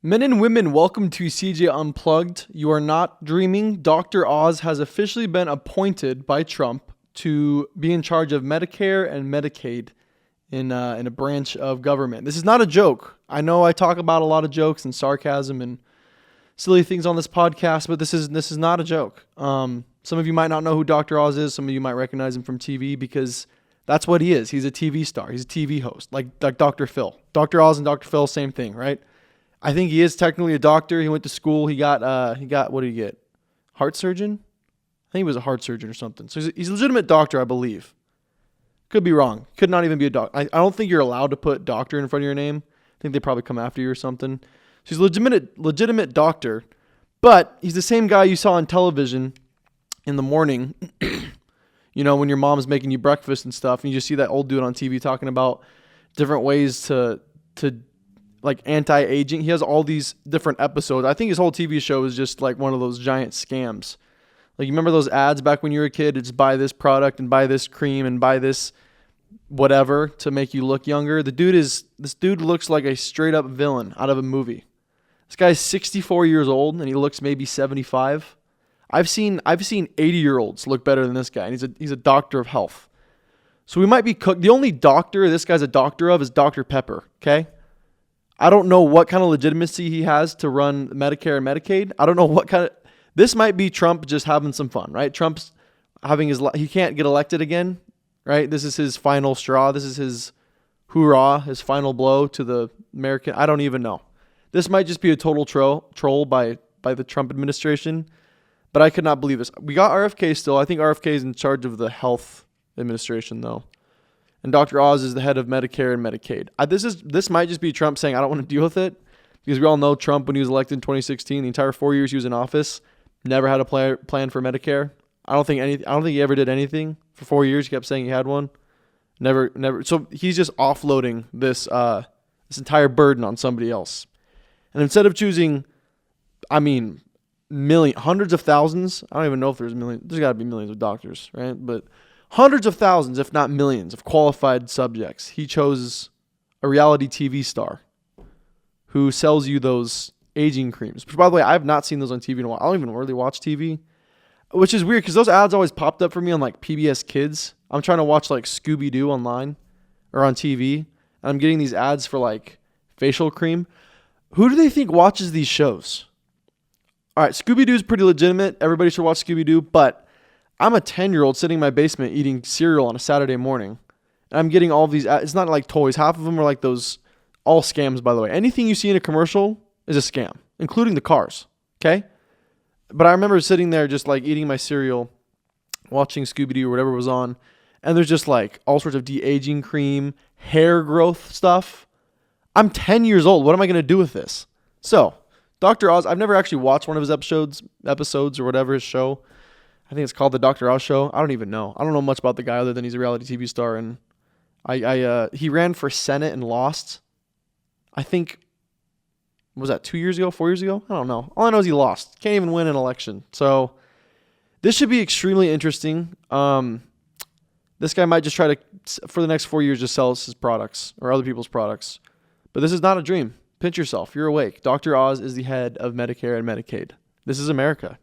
Men and women, welcome to CJ Unplugged. You are not dreaming. Dr. Oz has officially been appointed by Trump to be in charge of Medicare and Medicaid in a branch of government. This is not a joke. I know I talk about a lot of jokes and sarcasm and silly things on this podcast, but this is not a joke. Some of you might not know who Dr. Oz is. Some of you might recognize him from TV because that's what he is. He's a TV star. He's a TV host, like Dr. Phil. Dr. Oz and Dr. Phil, same thing, right? I think he is technically a doctor. He went to school. He got what did he get? Heart surgeon? I think he was a heart surgeon or something. So he's a legitimate doctor, I believe. Could be wrong. Could not even be a doctor. I don't think you're allowed to put doctor in front of your name. I think they probably come after you or something. So he's a legitimate doctor, but he's the same guy you saw on television in the morning, when your mom's making you breakfast and stuff, and you just see that old dude on TV talking about different ways to like anti-aging. He has all these different episodes. I think his whole TV show is just like one of those giant scams. Like, you remember those ads back when you were a kid? It's buy this product and buy this cream and buy this whatever to make you look younger. This dude looks like a straight up villain out of a movie. This guy's 64 years old and he looks maybe 75. I've seen 80-year-olds look better than this guy, and he's a doctor of health. So we might be cooked. The only doctor this guy's a doctor of is Dr. Pepper, okay? I don't know what kind of legitimacy he has to run Medicare and Medicaid. I don't know what kind of... This might be Trump just having some fun, right? Trump's having he can't get elected again, right? This is his final straw. This is his hoorah, his final blow to the American... I don't even know. This might just be a total troll by the Trump administration, but I could not believe this. We got RFK still. I think RFK is in charge of the health administration, though. And Dr. Oz is the head of Medicare and Medicaid. This might just be Trump saying, I don't want to deal with it, because we all know Trump, when he was elected in 2016, the entire 4 years he was in office, never had a plan for Medicare. I don't think he ever did anything for 4 years. He kept saying he had one. Never. So he's just offloading this entire burden on somebody else. And instead of choosing, hundreds of thousands, I don't even know if there's millions. There's got to be millions of doctors, right? But hundreds of thousands, if not millions, of qualified subjects. He chose a reality TV star who sells you those aging creams. Which, by the way, I have not seen those on TV in a while. I don't even really watch TV, which is weird because those ads always popped up for me on like PBS Kids. I'm trying to watch like Scooby-Doo online or on TV, and I'm getting these ads for like facial cream. Who do they think watches these shows? All right, Scooby-Doo is pretty legitimate. Everybody should watch Scooby-Doo, but I'm a 10-year-old sitting in my basement eating cereal on a Saturday morning, and I'm getting all of these ads. It's not like toys. Half of them are like those, all scams, by the way. Anything you see in a commercial is a scam, including the cars, okay? But I remember sitting there just like eating my cereal, watching Scooby-Doo or whatever was on, and there's just like all sorts of de-aging cream, hair growth stuff. I'm 10 years old. What am I going to do with this? So, Dr. Oz, I've never actually watched one of his episodes or whatever, his show. I think it's called the Dr. Oz Show. I don't even know. I don't know much about the guy other than he's a reality TV star, and he ran for Senate and lost. I think, was that 2 years ago, 4 years ago? I don't know. All I know is he lost. Can't even win an election. So this should be extremely interesting. This guy might just try to, for the next 4 years, just sell his products or other people's products. But this is not a dream. Pinch yourself. You're awake. Dr. Oz is the head of Medicare and Medicaid. This is America.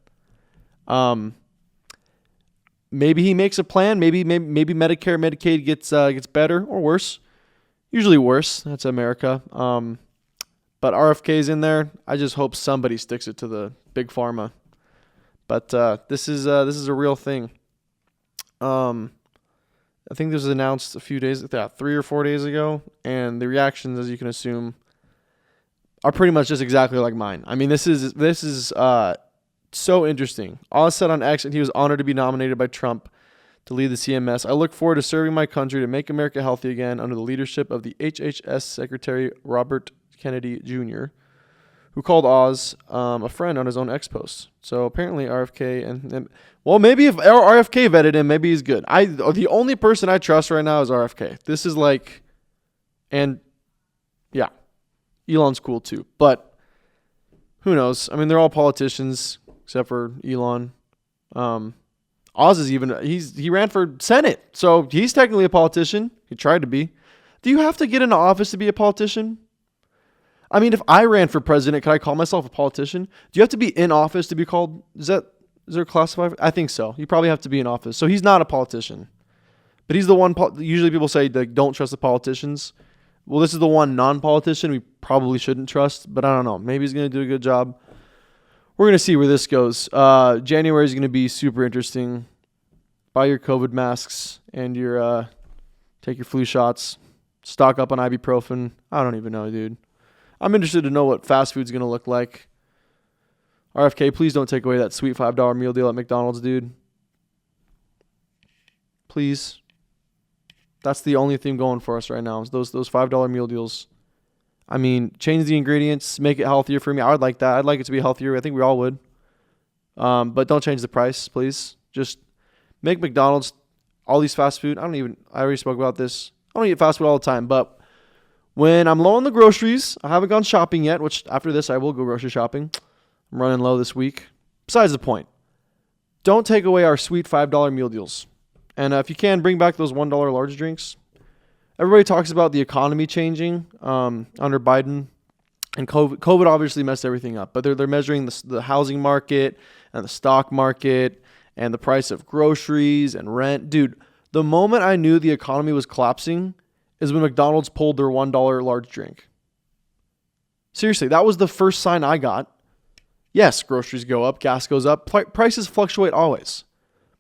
Maybe he makes a plan. Maybe Medicare, Medicaid gets better or worse. Usually worse. That's America. But RFK's in there. I just hope somebody sticks it to the big pharma. But this is a real thing. I think this was announced a few days, 3 or 4 days ago, and the reactions, as you can assume, are pretty much just exactly like mine. I mean, this is so interesting. Oz said on X that he was honored to be nominated by Trump to lead the CMS. I look forward to serving my country to make America healthy again under the leadership of the HHS Secretary Robert Kennedy Jr., who called Oz a friend on his own X post. So apparently RFK maybe if RFK vetted him, maybe he's good. The only person I trust right now is RFK. This is like, and yeah, Elon's cool too, but who knows? I mean, they're all politicians except for Elon. Oz is he ran for Senate, so he's technically a politician. He tried to be. Do you have to get into office to be a politician? I mean, if I ran for president, could I call myself a politician? Do you have to be in office to be called? Is there classified? I think so. You probably have to be in office. So he's not a politician, but he's the one. Usually people say like don't trust the politicians. Well, this is the one non-politician we probably shouldn't trust, but I don't know. Maybe he's going to do a good job. We're going to see where this goes. January is going to be super interesting. Buy your COVID masks and your take your flu shots. Stock up on ibuprofen. I don't even know, dude. I'm interested to know what fast food's going to look like. RFK, please don't take away that sweet $5 meal deal at McDonald's, dude. Please. That's the only thing going for us right now is those $5 meal deals. I mean, change the ingredients, make it healthier for me. I would like that. I'd like it to be healthier. I think we all would. But don't change the price, please. Just make McDonald's, all these fast food. I already spoke about this. I don't eat fast food all the time, but when I'm low on the groceries, I haven't gone shopping yet, which after this I will go grocery shopping. I'm running low this week. Besides the point, don't take away our sweet $5 meal deals. And if you can, bring back those $1 large drinks. Everybody talks about the economy changing under Biden. And COVID obviously messed everything up. But they're measuring the housing market and the stock market and the price of groceries and rent. Dude, the moment I knew the economy was collapsing is when McDonald's pulled their $1 large drink. Seriously, that was the first sign I got. Yes, groceries go up, gas goes up, prices fluctuate always.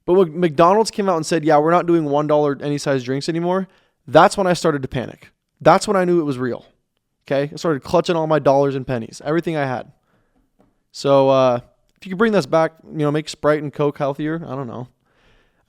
But when McDonald's came out and said, yeah, we're not doing $1 any size drinks anymore, that's when I started to panic. That's when I knew it was real. Okay? I started clutching all my dollars and pennies, everything I had. So if you could bring this back, make Sprite and Coke healthier, I don't know.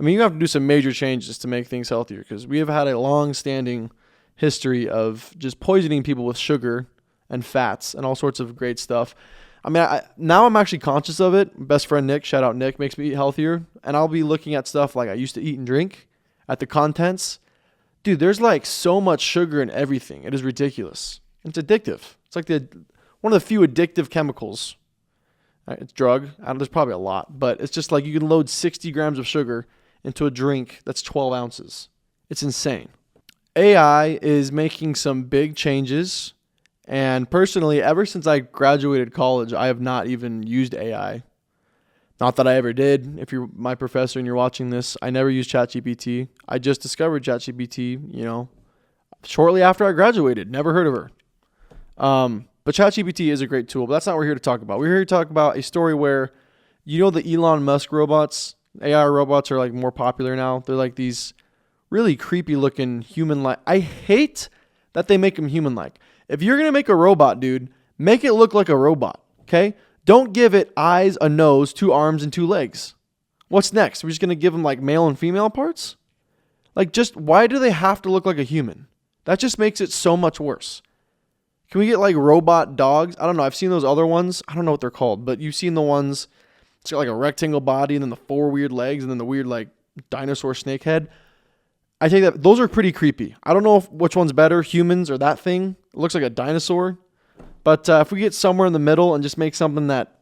I mean, you have to do some major changes to make things healthier because we have had a long-standing history of just poisoning people with sugar and fats and all sorts of great stuff. I mean, now I'm actually conscious of it. Best friend Nick, shout out Nick, makes me eat healthier. And I'll be looking at stuff like I used to eat and drink at the contents. Dude, there's like so much sugar in everything. It is ridiculous. It's addictive. It's like one of the few addictive chemicals. It's drug. There's probably a lot. But it's just like you can load 60 grams of sugar into a drink that's 12 ounces. It's insane. AI is making some big changes. And personally, ever since I graduated college, I have not even used AI. Not that I ever did. If you're my professor and you're watching this, I never used ChatGPT. I just discovered ChatGPT, shortly after I graduated. Never heard of her. But ChatGPT is a great tool, but that's not what we're here to talk about. We're here to talk about a story where, the Elon Musk robots, AI robots are like more popular now. They're like these really creepy looking human-like. I hate that they make them human-like. If you're going to make a robot, dude, make it look like a robot, okay? Don't give it eyes, a nose, 2 arms, and 2 legs. What's next? We're just going to give them like male and female parts? Like why do they have to look like a human? That just makes it so much worse. Can we get like robot dogs? I don't know. I've seen those other ones. I don't know what they're called, but you've seen the ones, it's got like a rectangle body and then the 4 weird legs and then the weird like dinosaur snake head. I take that. Those are pretty creepy. I don't know which one's better, humans or that thing. It looks like a dinosaur. But if we get somewhere in the middle and just make something that,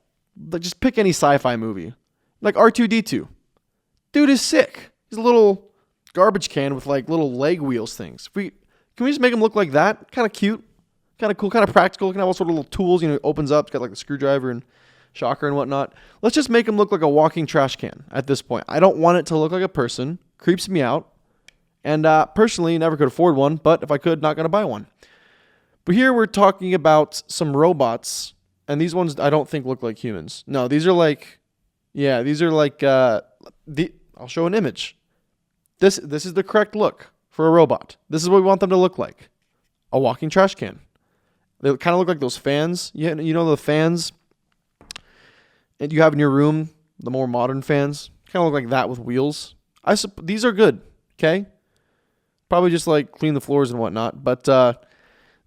just pick any sci-fi movie. Like R2-D2. Dude is sick. He's a little garbage can with like little leg wheels things. Can we just make him look like that? Kind of cute. Kind of cool. Kind of practical. Can have all sort of little tools. It opens up. It's got like the screwdriver and shocker and whatnot. Let's just make him look like a walking trash can at this point. I don't want it to look like a person. Creeps me out. And personally, never could afford one, but if I could, not going to buy one. But here we're talking about some robots, and these ones I don't think look like humans. No, these are like, I'll show an image. This is the correct look for a robot. This is what we want them to look like. A walking trash can. They kind of look like those fans. The fans that you have in your room, the more modern fans. Kind of look like that with wheels. These are good, okay? Probably just like clean the floors and whatnot. But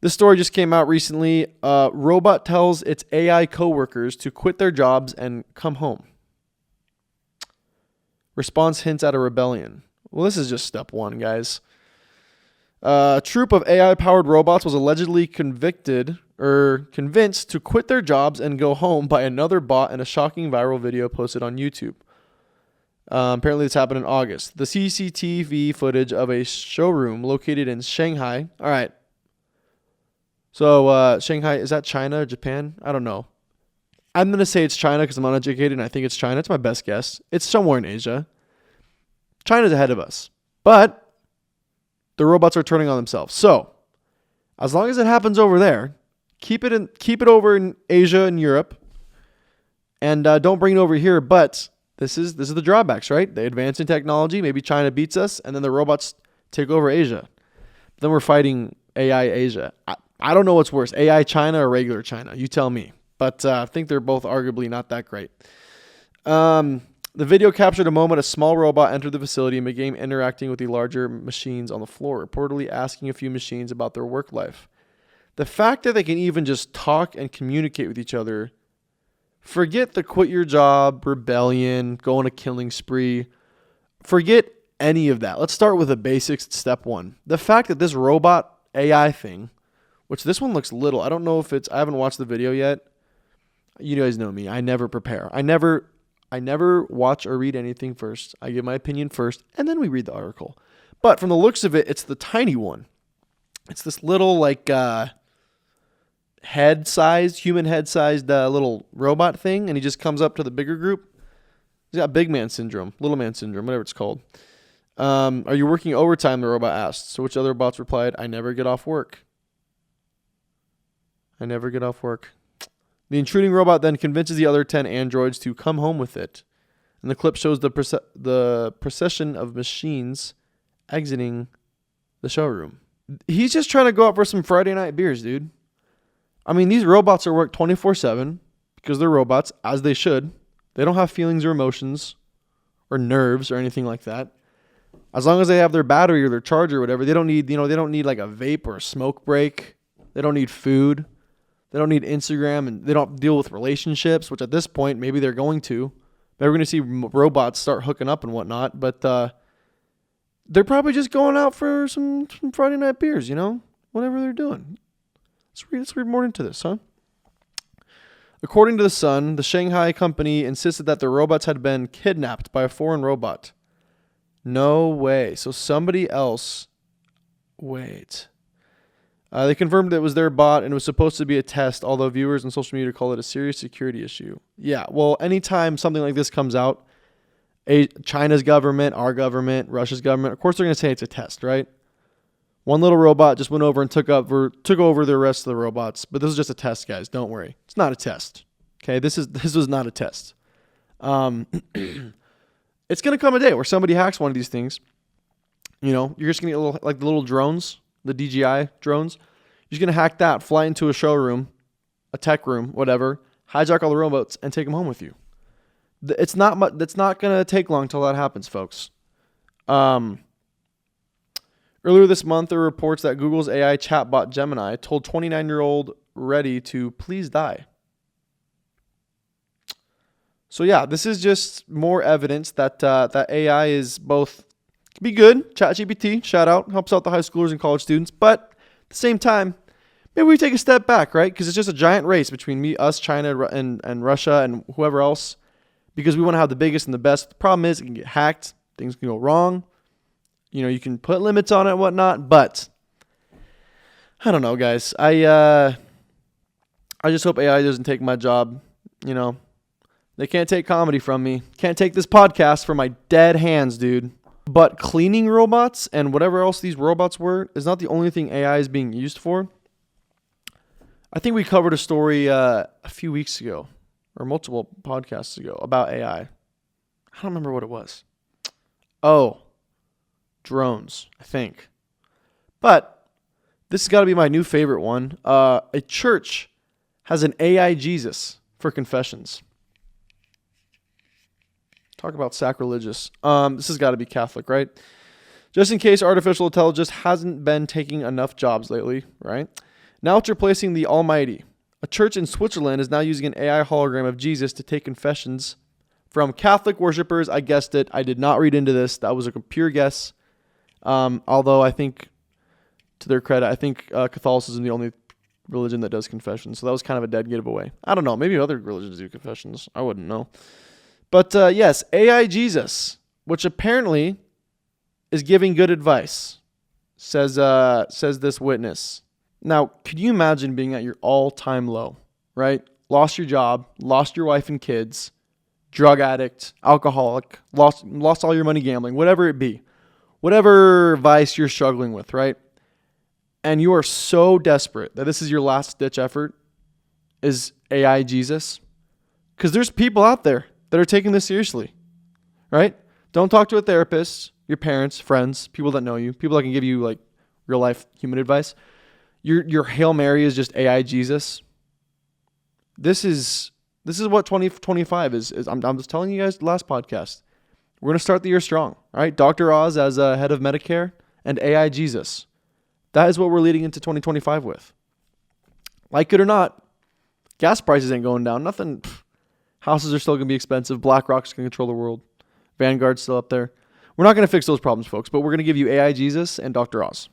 this story just came out recently. Robot tells its AI coworkers to quit their jobs and come home. Response hints at a rebellion. Well, this is just step 1, guys. A troop of AI-powered robots was allegedly convinced to quit their jobs and go home by another bot in a shocking viral video posted on YouTube. Apparently this happened in August. The CCTV footage of a showroom located in Shanghai. All right. So Shanghai, is that China or Japan? I don't know. I'm going to say it's China because I'm uneducated and I think it's China. It's my best guess. It's somewhere in Asia. China's ahead of us. But the robots are turning on themselves. So as long as it happens over there, keep it over in Asia and Europe. And don't bring it over here. But this is the drawbacks, right? They advance in technology. Maybe China beats us. And then the robots take over Asia. Then we're fighting AI Asia. I don't know what's worse, AI China or regular China. You tell me. But I think they're both arguably not that great. The video captured a moment a small robot entered the facility and began interacting with the larger machines on the floor, reportedly asking a few machines about their work life. The fact that they can even just talk and communicate with each other, forget the quit your job, rebellion, go on a killing spree. Forget any of that. Let's start with the basics, step one. The fact that this robot AI thing, which this one looks little. I don't know if I haven't watched the video yet. You guys know me. I never prepare. I never watch or read anything first. I give my opinion first, and then we read the article. But from the looks of it, it's the tiny one. It's this little like human head-sized little robot thing, and he just comes up to the bigger group. He's got big man syndrome, little man syndrome, whatever it's called. Are you working overtime? The robot asked. So which other bots replied, I never get off work. I never get off work. The intruding robot then convinces the other 10 androids to come home with it. And the clip shows the procession of machines exiting the showroom. He's just trying to go out for some Friday night beers, dude. I mean, these robots are worked 24/7 because they're robots, as they should. They don't have feelings or emotions or nerves or anything like that. As long as they have their battery or their charger or whatever, they don't need like a vape or a smoke break. They don't need food. They don't need Instagram, and they don't deal with relationships, which at this point, maybe they're going to. Maybe we're going to see robots start hooking up and whatnot, but they're probably just going out for some Friday night beers, whatever they're doing. Let's read more into this, huh? According to The Sun, the Shanghai company insisted that the robots had been kidnapped by a foreign robot. No way. So somebody else... Wait... they confirmed it was their bot and it was supposed to be a test, although viewers on social media call it a serious security issue. Yeah, well, anytime something like this comes out, China's government, our government, Russia's government, of course they're going to say it's a test, right? One little robot just went over and took over the rest of the robots, but this is just a test, guys. Don't worry. It's not a test. Okay, this was not a test. It's going to come a day where somebody hacks one of these things. You're just going to get the little drones, the DJI drones. You're just going to hack that, fly into a showroom, a tech room, whatever, hijack all the robots, and take them home with you. It's not going to take long till that happens, folks. Earlier this month, there were reports that Google's AI chatbot Gemini told 29-year-old Reddy to please die. So yeah, this is just more evidence that that AI is both can be good. ChatGPT, shout out, helps out the high schoolers and college students, but at the same time, maybe we take a step back, right? Because it's just a giant race between us, China, and Russia, and whoever else. Because we want to have the biggest and the best. The problem is it can get hacked. Things can go wrong. You can put limits on it and whatnot, but I don't know, guys. I just hope AI doesn't take my job. They can't take comedy from me. Can't take this podcast from my dead hands, dude. But cleaning robots and whatever else these robots were is not the only thing AI is being used for. I think we covered a story a few weeks ago or multiple podcasts ago about AI. I don't remember what it was. Oh, drones, I think. But this has got to be my new favorite one. A church has an AI Jesus for confessions. Talk about sacrilegious. This has got to be Catholic, right? Just in case artificial intelligence hasn't been taking enough jobs lately, right? Now it's replacing the Almighty. A church in Switzerland is now using an AI hologram of Jesus to take confessions from Catholic worshipers. I guessed it. I did not read into this. That was a pure guess. Although I think, to their credit, I think Catholicism is the only religion that does confessions. So that was kind of a dead giveaway. I don't know. Maybe other religions do confessions. I wouldn't know. But yes, AI Jesus, which apparently is giving good advice, says this witness. Now, could you imagine being at your all-time low, right? Lost your job, lost your wife and kids, drug addict, alcoholic, lost all your money gambling, whatever it be, whatever vice you're struggling with, right? And you are so desperate that this is your last-ditch effort, is AI Jesus? Because there's people out there that are taking this seriously, right? Don't talk to a therapist, your parents, friends, people that know you, people that can give you like real life human advice. Your Hail Mary is just AI Jesus. This is what 2025 is. I'm just telling you guys the last podcast. We're gonna start the year strong, all right? Dr. Oz as head of Medicare and AI Jesus. That is what we're leading into 2025 with. Like it or not, gas prices ain't going down. Nothing. Houses are still going to be expensive. BlackRock's going to control the world. Vanguard's still up there. We're not going to fix those problems, folks, but we're going to give you AI Jesus and Dr. Oz.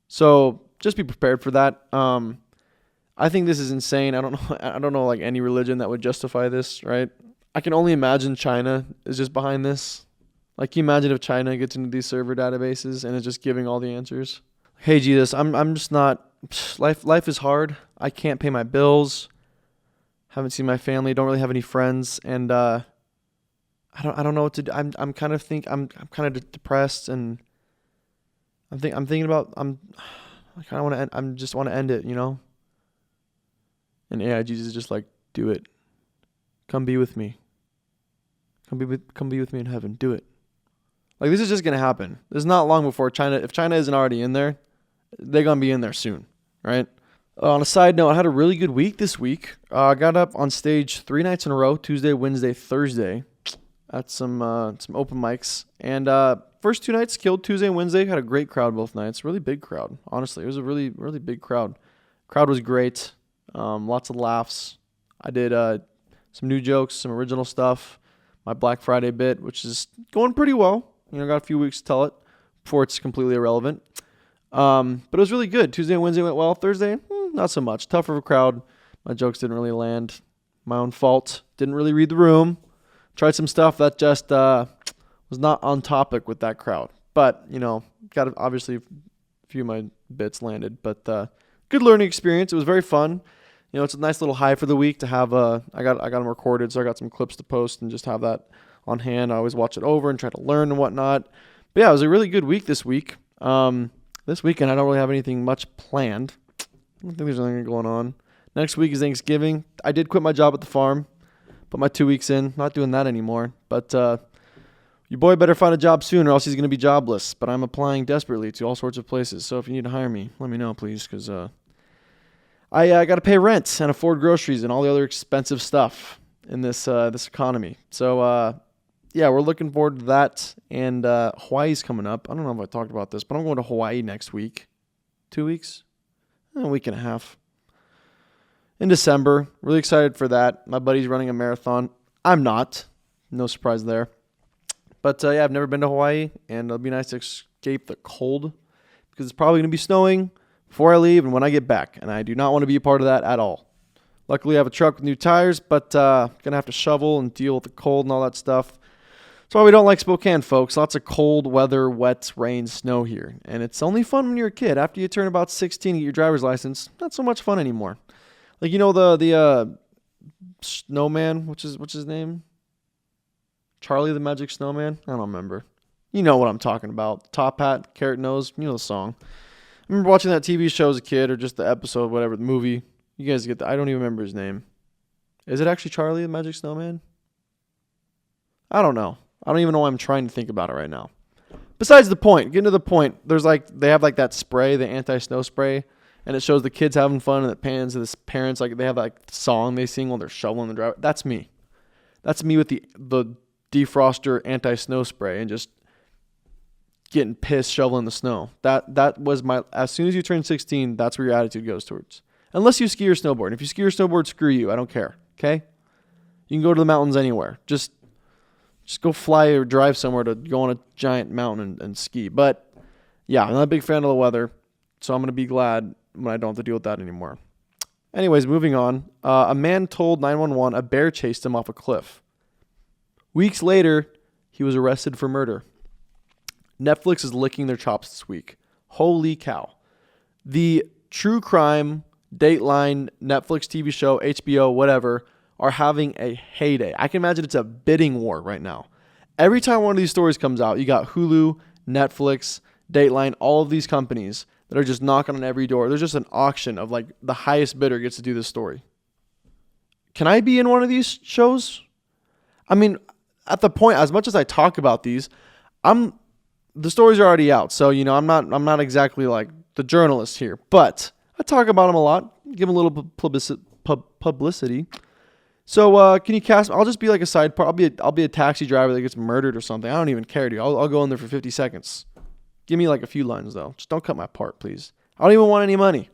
So just be prepared for that. I think this is insane. I don't know like any religion that would justify this, right? I can only imagine China is just behind this. Like, can you imagine if China gets into these server databases and is just giving all the answers? Hey, Jesus, I'm just not. Life is hard. I can't pay my bills. Haven't seen my family. Don't really have any friends, and I don't know what to do. I'm kind of depressed, and I kind of want to. I just want to end it, you know. And AI Jesus is just like, do it. Come be with me. Come be with me in heaven. Do it. Like, this is just gonna happen. This is not long before China. If China isn't already in there, they're gonna be in there soon, right? On a side note, I had a really good week this week. I got up on stage 3 nights in a row, Tuesday, Wednesday, Thursday, at some open mics. And first 2 nights killed. Tuesday and Wednesday, had a great crowd both nights. Really big crowd, honestly. It was a really, really big crowd. Crowd was great. Lots of laughs. I did some new jokes, some original stuff. My Black Friday bit, which is going pretty well. You know, got a few weeks to tell it before it's completely irrelevant. But it was really good. Tuesday and Wednesday went well. Thursday, not so much. Tougher of a crowd. My jokes didn't really land. My own fault. Didn't really read the room. Tried some stuff that just was not on topic with that crowd. But, you know, obviously a few of my bits landed. But good learning experience. It was very fun. You know, it's a nice little high for the week to have. I got them recorded, so I got some clips to post and just have that on hand. I always watch it over and try to learn and whatnot. But yeah, it was a really good week this week. This weekend, I don't really have anything much planned. I don't think there's anything going on. Next week is Thanksgiving. I did quit my job at the farm. Put my 2 weeks in. Not doing that anymore. But your boy better find a job soon or else he's going to be jobless. But I'm applying desperately to all sorts of places. So if you need to hire me, let me know, please. Because I got to pay rent and afford groceries and all the other expensive stuff in this economy. So, yeah, we're looking forward to that. And Hawaii's coming up. I don't know if I talked about this, but I'm going to Hawaii next week. 2 weeks? A week and a half. In December. Really excited for that. My buddy's running a marathon. I'm not. No surprise there. But, yeah, I've never been to Hawaii, and it'll be nice to escape the cold because it's probably going to be snowing before I leave and when I get back, and I do not want to be a part of that at all. Luckily, I have a truck with new tires, but going to have to shovel and deal with the cold and all that stuff. That's why we don't like Spokane, folks. Lots of cold weather, wet, rain, snow here. And it's only fun when you're a kid. After you turn about 16 and get your driver's license, not so much fun anymore. Like, you know, the snowman, what's his name? Charlie the Magic Snowman? I don't remember. You know what I'm talking about. Top hat, carrot nose, you know the song. I remember watching that TV show as a kid, or just the episode, whatever, the movie. You guys get that. I don't even remember his name. Is it actually Charlie the Magic Snowman? I don't know. I don't even know why I'm trying to think about it right now. Besides the point, getting to the point, they have like that spray, the anti-snow spray, and it shows the kids having fun, and it pans to the parents, like they have like song they sing while they're shoveling the driveway. That's me. That's me with the defroster anti-snow spray and just getting pissed shoveling the snow. That was as soon as you turn 16, that's where your attitude goes towards. Unless you ski or snowboard. If you ski or snowboard, screw you. I don't care. Okay? You can go to the mountains anywhere. Just go fly or drive somewhere to go on a giant mountain and ski. But yeah, I'm not a big fan of the weather, so I'm going to be glad when I don't have to deal with that anymore. Anyways, moving on. A man told 911 a bear chased him off a cliff. Weeks later, he was arrested for murder. Netflix is licking their chops this week. Holy cow. The true crime, Dateline, Netflix TV show, HBO, whatever, are having a heyday. I can imagine it's a bidding war right now. Every time one of these stories comes out, you got Hulu, Netflix, Dateline, all of these companies that are just knocking on every door. There's just an auction of like the highest bidder gets to do this story. Can I be in one of these shows? I mean, at the point, as much as I talk about these, the stories are already out. So, I'm not exactly like the journalist here, but I talk about them a lot, give them a little publicity. So, can you cast? I'll just be like a side part. I'll be a taxi driver that gets murdered or something. I don't even care, dude. I'll go in there for 50 seconds. Give me like a few lines though. Just don't cut my part, please. I don't even want any money.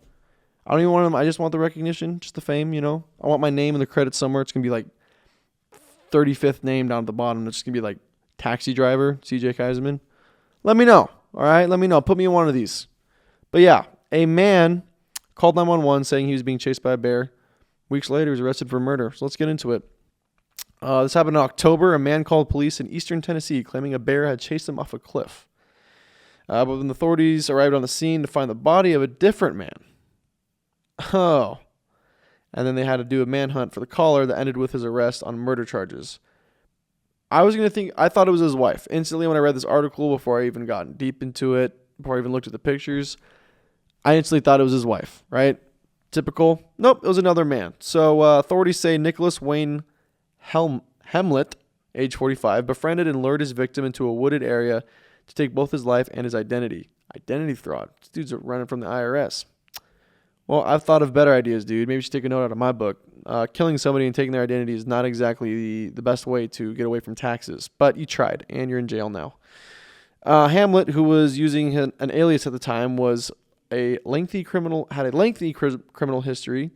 I don't even want them. I just want the recognition, just the fame. I want my name in the credits somewhere. It's gonna be like 35th name down at the bottom. It's gonna be like taxi driver CJ Kaiserman. Let me know. All right, let me know. Put me in one of these. But yeah, a man called 911 saying he was being chased by a bear. Weeks later, he was arrested for murder. So let's get into it. This happened in October. A man called police in eastern Tennessee claiming a bear had chased him off a cliff. But when the authorities arrived on the scene to find the body of a different man. Oh. And then they had to do a manhunt for the caller that ended with his arrest on murder charges. I thought it was his wife. Instantly when I read this article, before I even got deep into it, before I even looked at the pictures, I instantly thought it was his wife, right? Typical. Nope, it was another man. So authorities say Nicholas Wayne Hemlett, age 45, befriended and lured his victim into a wooded area to take both his life and his identity. Identity fraud. These dudes are running from the IRS. Well, I've thought of better ideas, dude. Maybe you should take a note out of my book. Killing somebody and taking their identity is not exactly the best way to get away from taxes. But you tried, and you're in jail now. Hamlet, who was using an alias at the time, had a lengthy criminal history,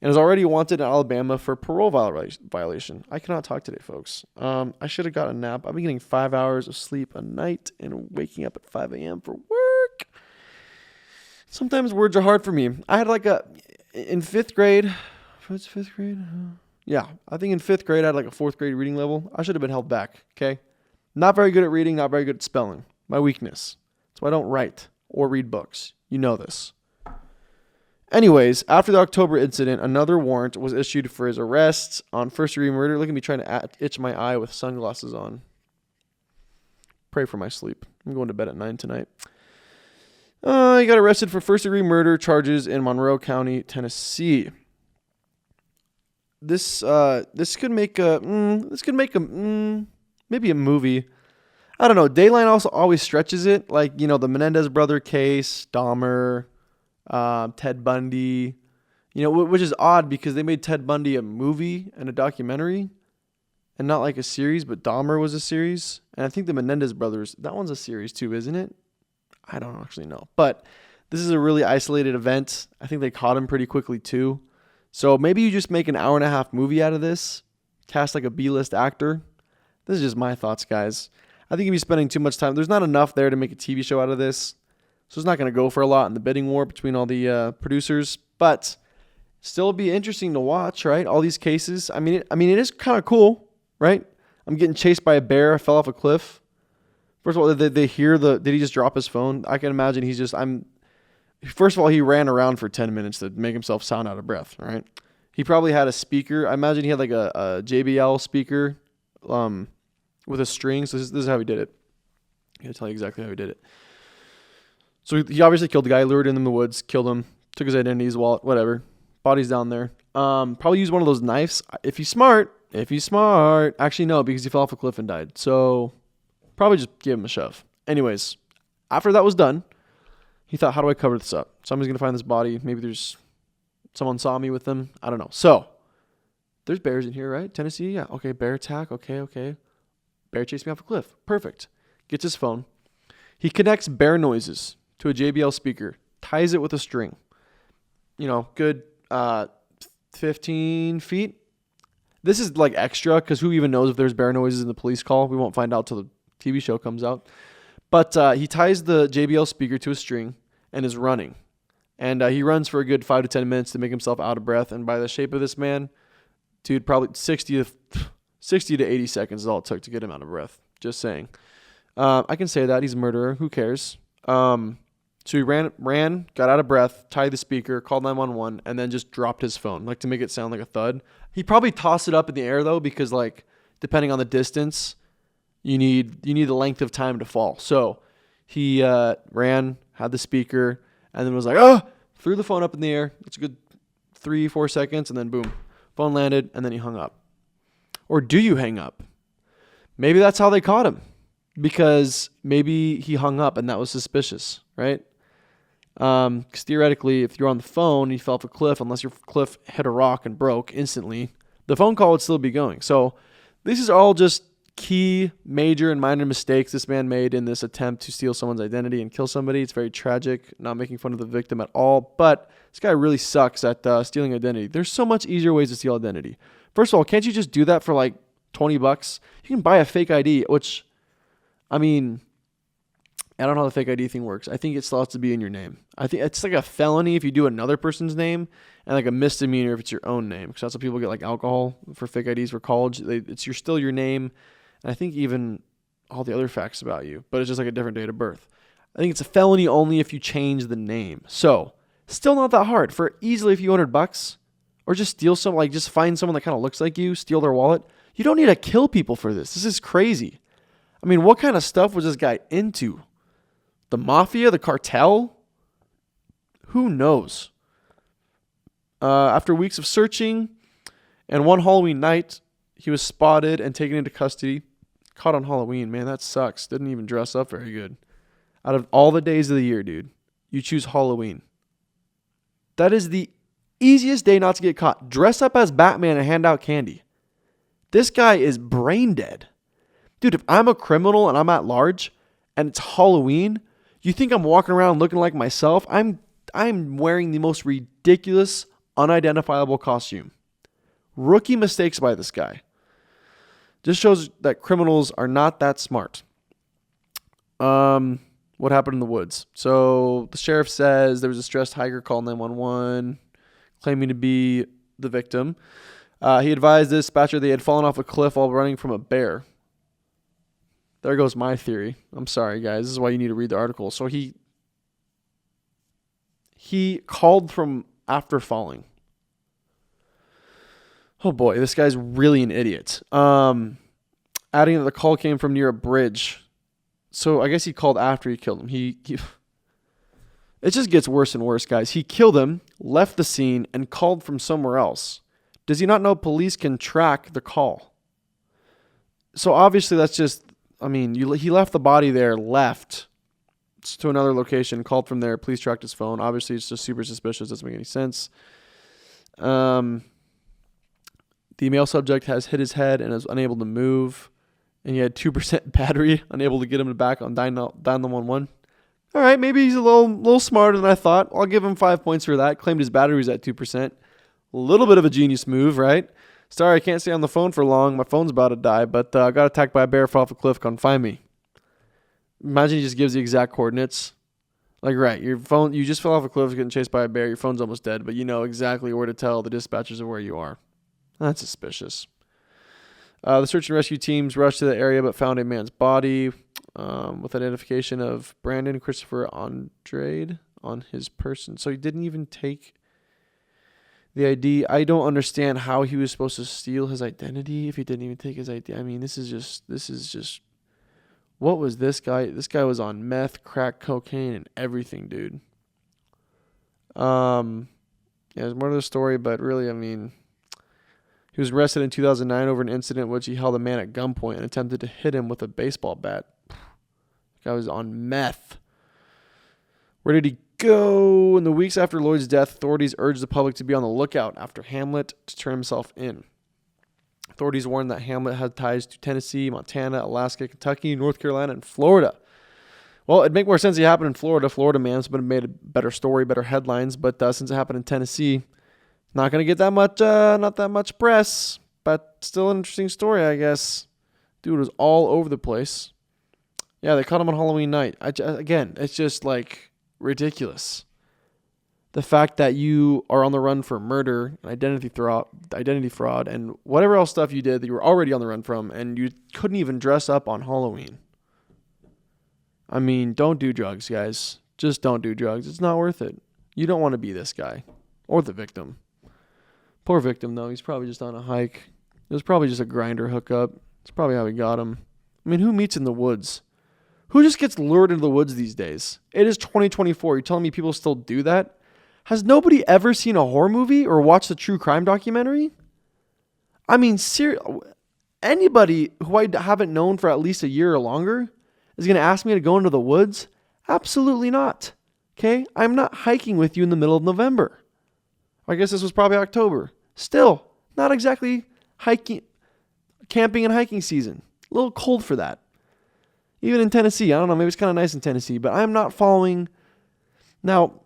and is already wanted in Alabama for parole violation. I cannot talk today, folks. I should have got a nap. I've been getting 5 hours of sleep a night and waking up at 5 a.m. for work. Sometimes words are hard for me. I had in fifth grade. What's fifth grade? Yeah, I think in fifth grade I had like a fourth grade reading level. I should have been held back. Okay, not very good at reading, not very good at spelling. My weakness. That's why I don't write or read books. You know this. Anyways, after the October incident, another warrant was issued for his arrest on first-degree murder. Look at me trying to itch my eye with sunglasses on. Pray for my sleep. I'm going to bed at 9 tonight. He got arrested for first-degree murder charges in Monroe County, Tennessee. This could make maybe a movie. I don't know. Dayline also always stretches it, like the Menendez brother case, Dahmer, Ted Bundy, which is odd because they made Ted Bundy a movie and a documentary, and not like a series. But Dahmer was a series, and I think the Menendez brothers, that one's a series too, isn't it? I don't actually know, but this is a really isolated event. I think they caught him pretty quickly too. So maybe you just make an hour-and-a-half movie out of this, cast like a B-list actor. This is just my thoughts, guys. I think you'd be spending too much time. There's not enough there to make a TV show out of this. So it's not going to go for a lot in the bidding war between all the producers. But still be interesting to watch, right? All these cases. I mean, it is kind of cool, right? I'm getting chased by a bear. I fell off a cliff. First of all, did he just drop his phone? I can imagine first of all, he ran around for 10 minutes to make himself sound out of breath, right? He probably had a speaker. I imagine he had like a JBL speaker with a string. So this is how he did it. I'm going to tell you exactly how he did it. So he obviously killed the guy, lured him in the woods, killed him, took his identity, his wallet, whatever. Body's down there. Probably used one of those knives. If he's smart. Actually, no, because he fell off a cliff and died. So probably just give him a shove. Anyways, after that was done, he thought, how do I cover this up? Somebody's going to find this body. Maybe someone saw me with them. I don't know. So there's bears in here, right? Tennessee? Yeah. Okay. Bear attack. Okay. Bear chased me off a cliff. Perfect. Gets his phone. He connects bear noises to a JBL speaker, ties it with a string. Good 15 feet. This is like extra because who even knows if there's bear noises in the police call? We won't find out till the TV show comes out. But he ties the JBL speaker to a string and is running. And he runs for a good 5 to 10 minutes to make himself out of breath. And by the shape of this man, dude, probably 60 to 80 seconds is all it took to get him out of breath. Just saying. I can say that. He's a murderer. Who cares? So he ran, got out of breath, tied the speaker, called 911, and then just dropped his phone, like to make it sound like a thud. He probably tossed it up in the air though, because like depending on the distance, you need the length of time to fall. So he ran, had the speaker, and then was like, oh, threw the phone up in the air. It's a good 3-4 seconds, and then boom, phone landed, and then he hung up. Or do you hang up? Maybe that's how they caught him, because maybe he hung up and that was suspicious, right? Because theoretically, if you're on the phone and you fell off a cliff, unless your cliff hit a rock and broke instantly, the phone call would still be going. So this is all just key, major, and minor mistakes this man made in this attempt to steal someone's identity and kill somebody. It's very tragic, not making fun of the victim at all, but this guy really sucks at stealing identity. There's so much easier ways to steal identity. First of all, can't you just do that for like $20? You can buy a fake ID, which, I mean, I don't know how the fake ID thing works. I think it still has to be in your name. I think it's like a felony if you do another person's name, and like a misdemeanor if it's your own name. Because that's how people get like alcohol for fake IDs for college. It's still your name. And I think even all the other facts about you, but it's just like a different date of birth. I think it's a felony only if you change the name. So still not that hard. For easily a few $100, or just steal some, like just find someone that kind of looks like you, steal their wallet. You don't need to kill people for this. This is crazy. I mean, what kind of stuff was this guy into? The mafia, the cartel? Who knows? After weeks of searching and one Halloween night, he was spotted and taken into custody. Caught on Halloween, man, that sucks. Didn't even dress up very good. Out of all the days of the year, dude, you choose Halloween. That is the easiest day not to get caught. Dress up as Batman and hand out candy. This guy is brain dead. Dude, if I'm a criminal and I'm at large and it's Halloween, you think I'm walking around looking like myself? I'm wearing the most ridiculous, unidentifiable costume. Rookie mistakes by this guy. Just shows that criminals are not that smart. What happened in the woods? So the sheriff says there was a stressed hiker called 911, claiming to be the victim. He advised the dispatcher they had fallen off a cliff while running from a bear. There goes my theory. I'm sorry, guys. This is why you need to read the article. So he called from after falling. Oh boy, this guy's really an idiot. Adding that the call came from near a bridge. So I guess he called after he killed him. It just gets worse and worse, guys. He killed him, left the scene, and called from somewhere else. Does he not know police can track the call? So obviously that's just, I mean, he left the body there, left to another location, called from there, police tracked his phone. Obviously it's just super suspicious, doesn't make any sense. The male subject has hit his head and is unable to move. And he had 2% battery, unable to get him back on 911. All right, maybe he's a little smarter than I thought. I'll give him 5 points for that. Claimed his battery was at 2%. A little bit of a genius move, right? Sorry, I can't stay on the phone for long. My phone's about to die, but I got attacked by a bear, fell off a cliff, come find me. Imagine he just gives the exact coordinates. Like, right, your phone, you just fell off a cliff, getting chased by a bear, your phone's almost dead, but you know exactly where to tell the dispatchers of where you are. That's suspicious. The search and rescue teams rushed to the area but found a man's body with identification of Brandon Christopher Andrade on his person. So he didn't even take the ID. I don't understand how he was supposed to steal his identity if he didn't even take his ID. I mean, this is just, what was this guy? This guy was on meth, crack, cocaine, and everything, dude. Yeah, there's more to the story, but really, I mean, he was arrested in 2009 over an incident in which he held a man at gunpoint and attempted to hit him with a baseball bat. The guy was on meth. Where did he go? In the weeks after Lloyd's death, authorities urged the public to be on the lookout after Hamlet to turn himself in. Authorities warned that Hamlet had ties to Tennessee, Montana, Alaska, Kentucky, North Carolina, and Florida. Well, it'd make more sense if it happened in Florida. Florida man's been made a better story, better headlines, but since it happened in Tennessee, not going to get that much, not that much press, but still an interesting story, I guess. Dude was all over the place. Yeah, they caught him on Halloween night. Again, it's just like ridiculous. The fact that you are on the run for murder, and identity fraud, and whatever else stuff you did that you were already on the run from, and you couldn't even dress up on Halloween. I mean, don't do drugs, guys. Just don't do drugs. It's not worth it. You don't want to be this guy or the victim. Poor victim, though. He's probably just on a hike. It was probably just a grinder hookup. It's probably how he got him. I mean, who meets in the woods? Who just gets lured into the woods these days? It is 2024. You're telling me people still do that? Has nobody ever seen a horror movie or watched a true crime documentary? I mean, anybody who I haven't known for at least a year or longer is going to ask me to go into the woods? Absolutely not. Okay? I'm not hiking with you in the middle of November. I guess this was probably October. Still, not exactly camping and hiking season. A little cold for that. Even in Tennessee. I don't know. Maybe it's kind of nice in Tennessee. But I'm not following. Now,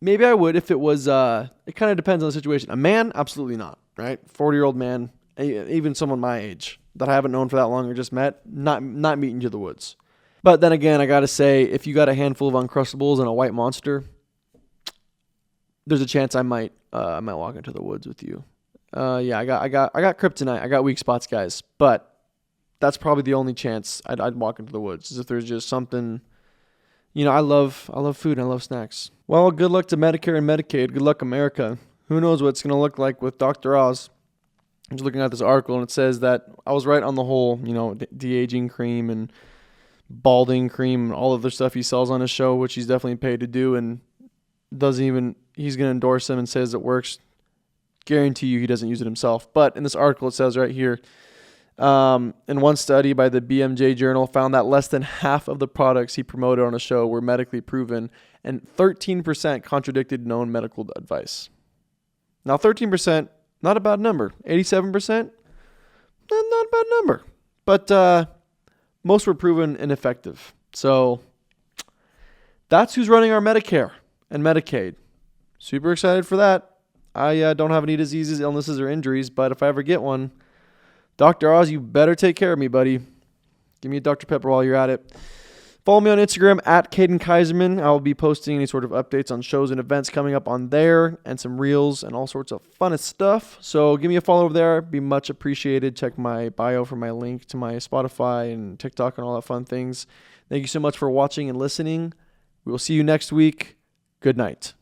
maybe I would if it was, it kind of depends on the situation. A man, absolutely not, right? 40-year-old man, even someone my age that I haven't known for that long or just met, not meeting you in the woods. But then again, I got to say, if you got a handful of Uncrustables and a white monster, there's a chance I might walk into the woods with you. Yeah, I got kryptonite. I got weak spots, guys. But that's probably the only chance I'd walk into the woods is if there's just something. You know, I love food and I love snacks. Well, good luck to Medicare and Medicaid. Good luck, America. Who knows what it's going to look like with Dr. Oz. I was looking at this article and it says that I was right on the whole, de-aging cream and balding cream and all of the stuff he sells on his show, which he's definitely paid to do, and he's going to endorse him and says it works. Guarantee you he doesn't use it himself. But in this article it says right here, in one study by the BMJ Journal found that less than half of the products he promoted on a show were medically proven, and 13% contradicted known medical advice. Now 13%, not a bad number. 87%, not a bad number. But most were proven ineffective. So that's who's running our Medicare and Medicaid. Super excited for that. I don't have any diseases, illnesses, or injuries, but if I ever get one, Dr. Oz, you better take care of me, buddy. Give me a Dr. Pepper while you're at it. Follow me on Instagram at cadenkaiserman. I will be posting any sort of updates on shows and events coming up on there and some reels and all sorts of fun stuff. So give me a follow over there. Be much appreciated. Check my bio for my link to my Spotify and TikTok and all that fun things. Thank you so much for watching and listening. We will see you next week. Good night.